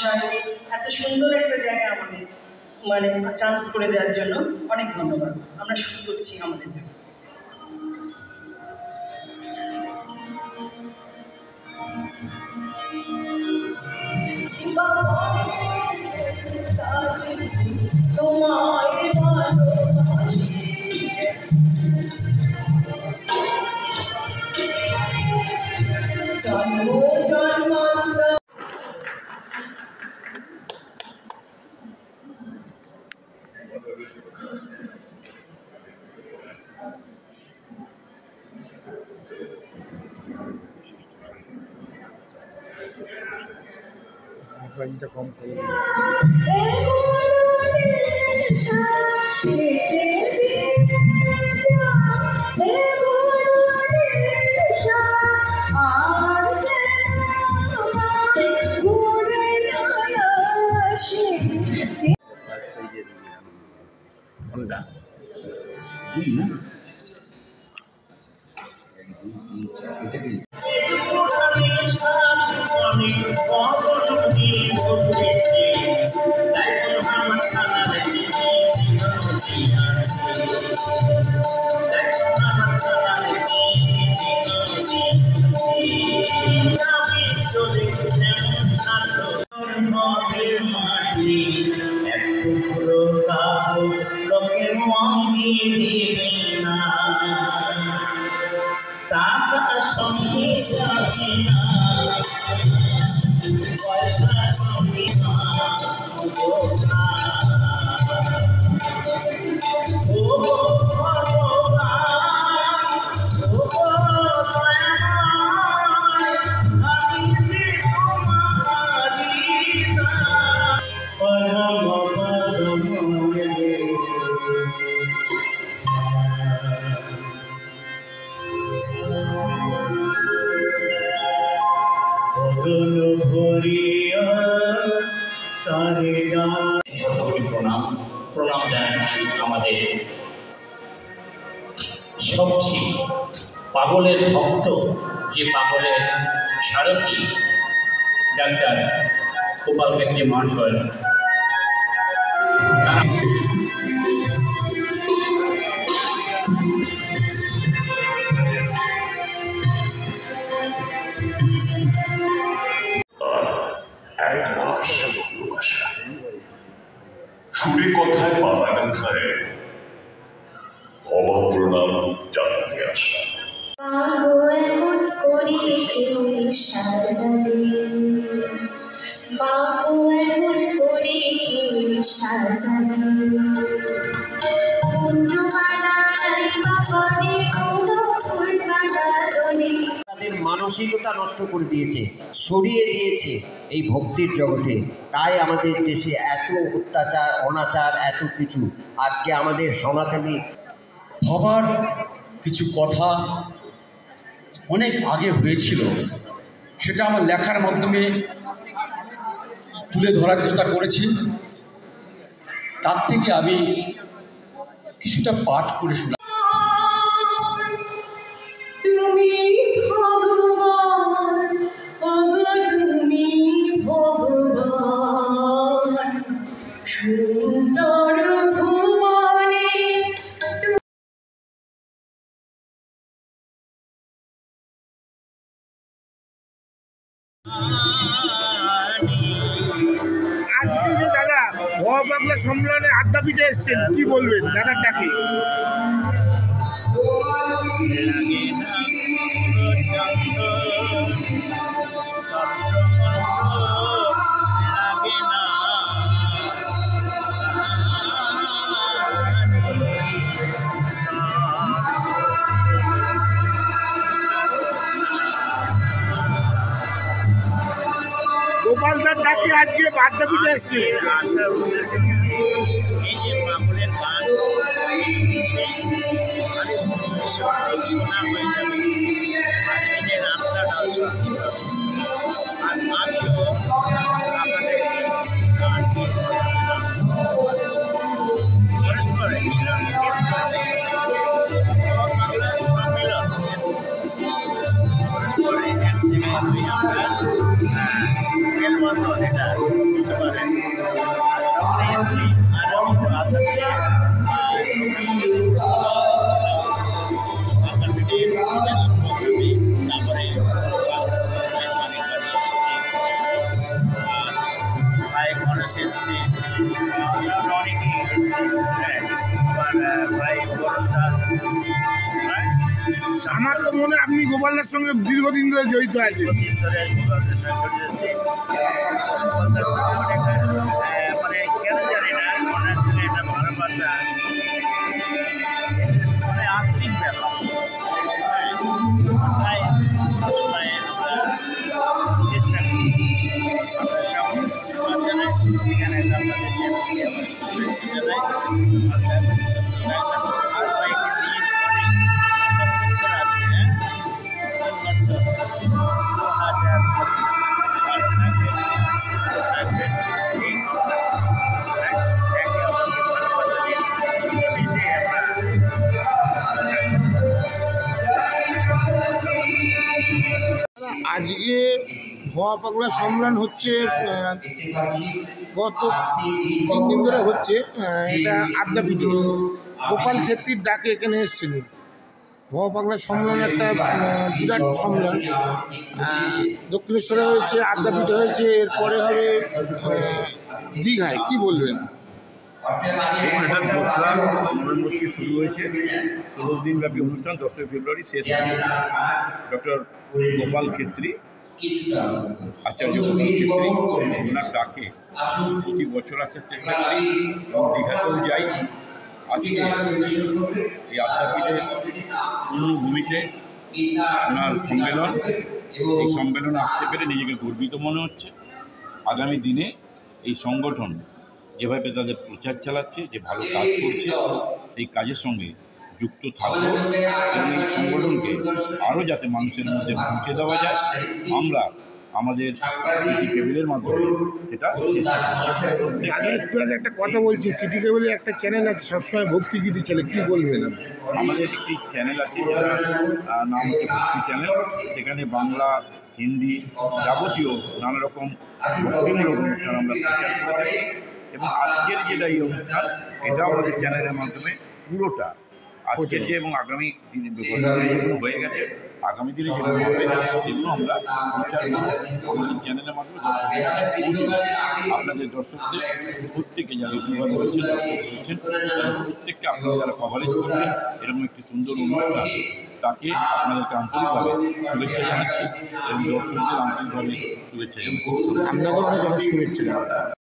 মহাশয়কে এত সুন্দর একটা জায়গা আমাদের মানে চান্স করে দেওয়ার জন্য অনেক ধন্যবাদ। আমরা শুরু করছি আমাদের কম করে প্রণাম জানাচ্ছি আমাদের সবচেয়ে পাগলের ভক্ত, যে পাগলের সারথি ডাক্তার গোপাল ফেকটে মহাশয়। সুরে কথায় পাতা গাথায় অভাব প্রণাম জানাতে আসা। এমন করে কেউ সাজালে, বাবু এমন করে কেউ সাজালে, তাদের মানসিকতা নষ্ট করে দিয়েছে, সরিয়ে দিয়েছে এই ভক্তির জগতে। তাই আমাদের দেশে এত অত্যাচার, অনাচার, এত কিছু। আজকে আমাদের সনাতনী ভাবার কিছু কথা অনেক আগে হয়েছিল, সেটা আমার লেখার মাধ্যমে তুলে ধরার চেষ্টা করেছি। তার থেকে আমি কিছুটা পাঠ করে শোনা। তুমি ভগবান, তুমি ভগবান, সুন্দর ধুমানে আজকে যে দাদা ভব বাংলা সম্মেলনে আদ্যাপীঠে এসছেন, কি বলবেন দাদার ডাকে? গোপাল দার ডাকে আজকে আদ্যাপীঠে এসছে। আসার উদ্দেশ্যে এই যে পাগলের গান শোনা হয়ে যাবে, আর নিজের আত্মাটাও শান্তি পাবে। আর আমিও আপনাদের গান পরস্পরে মিলন বাংলার সম্মিলন পরস্পরে এক জায়গায় আমরা মেলবন্ধন, এটা আমার তো মনে হয় আপনি গোপালদার সঙ্গে দীর্ঘদিন ধরে জড়িত আছে। দীর্ঘদিন ধরে গোপালদার সঙ্গে জড়িত আছি। গোপালদার সঙ্গে অনেক মানে কেন জানি না মনে হচ্ছে না এটা ভালোবাসা, মানে আত্মিক ব্যাপার। তাই সবসময় আমরা চেষ্টা করি। আমরা সকলকে ধন্যবাদ জানাই, চ্যানেল আপনাদের চ্যানেলকে আমার শুভেচ্ছা জানাই। আপনার সুস্থ থাকবেন, আর কয়েকটি দিন পরে বছর আসবে, 3 বছর 2025 ভালো থাকবেন, সুস্থ থাকবেন, এই কামনা একে অপরকে ভালোবাসা দিয়ে মিলেমিশে আমরা আজকে ভুয়া পাগলা সম্মেলন হচ্ছে, গত 3 দিন ধরে হচ্ছে। এটা আদ্যাপীঠে গোপাল ক্ষেত্রীর ডাকে এখানে এসেছিলেন। ভুয়া পাগলা সম্মেলন একটা বিরাট সম্মেলন। দক্ষিণেশ্বরে হয়েছে, আদ্যাপীঠে হয়েছে, এরপরে হবে দীঘায়। কি বলবেন? এটা 2রা নভেম্বর থেকে শুরু হয়েছে। 16 দিনব্যাপী অনুষ্ঠান 10ই ফেব্রুয়ারি শেষ হবে। ডক্টর গোপাল ক্ষেত্রী, আচার্য গোপাল ক্ষেত্রী, ওনার ডাকে প্রতি বছর আসার চেষ্টা করি এবং দীঘাতেও যাই। আজকে এই আদ্যাপীঠে পূর্ণভূমিতে ওনার সম্মেলন, এই সম্মেলনে আসতে পেরে নিজেকে গর্বিত মনে হচ্ছে। আগামী দিনে এই সংগঠন যেভাবে তাদের প্রচার চালাচ্ছে, যে ভালো কাজ করছে, সেই কাজের সঙ্গে যুক্ত থাকবো এবং এই সংগঠনকে আরও যাতে মানুষের মধ্যে পৌঁছে দেওয়া যায়, আমরা আমাদের সিটি কেবলের মাধ্যমে সেটা চেষ্টা করব। একটু আগে একটা কথা বলছি, সিটি কেবলের একটা চ্যানেল আছে সবসময় ভক্তিগীতি চ্যানেল, কি বলবেন? আমাদের একটি চ্যানেল আছে যারা নাম হচ্ছে ভক্তি চ্যানেল। সেখানে বাংলা, হিন্দি যাবতীয় নানা রকম ভক্তিমূলক অনুষ্ঠান আমরা প্রচার করে থাকি এবং আজকের যেটা এই অনুষ্ঠান, এটা আমাদের চ্যানেলের মাধ্যমে পুরোটা আজকের যে এবং আগামী দিনে যেগুলো হয়ে গেছে, আগামী দিনে যেগুলো হবে সেগুলো আমরা প্রচার করব আমাদের চ্যানেলের মাধ্যমে দর্শকদের কাছে পৌঁছে দেব। আপনাদের দর্শকদের প্রত্যেকে যারা ইউটিউবার রয়েছেন, তারা প্রত্যেককে আপনারা যারা কভারেজ করছেন এরকম একটি সুন্দর অনুষ্ঠান, তাকে আপনাদেরকে আন্তরিকভাবে শুভেচ্ছা জানাচ্ছি এবং দর্শকদের আন্তরিকভাবে শুভেচ্ছা জানাচ্ছি। আপনাকে অনেক অনেক শুভেচ্ছা।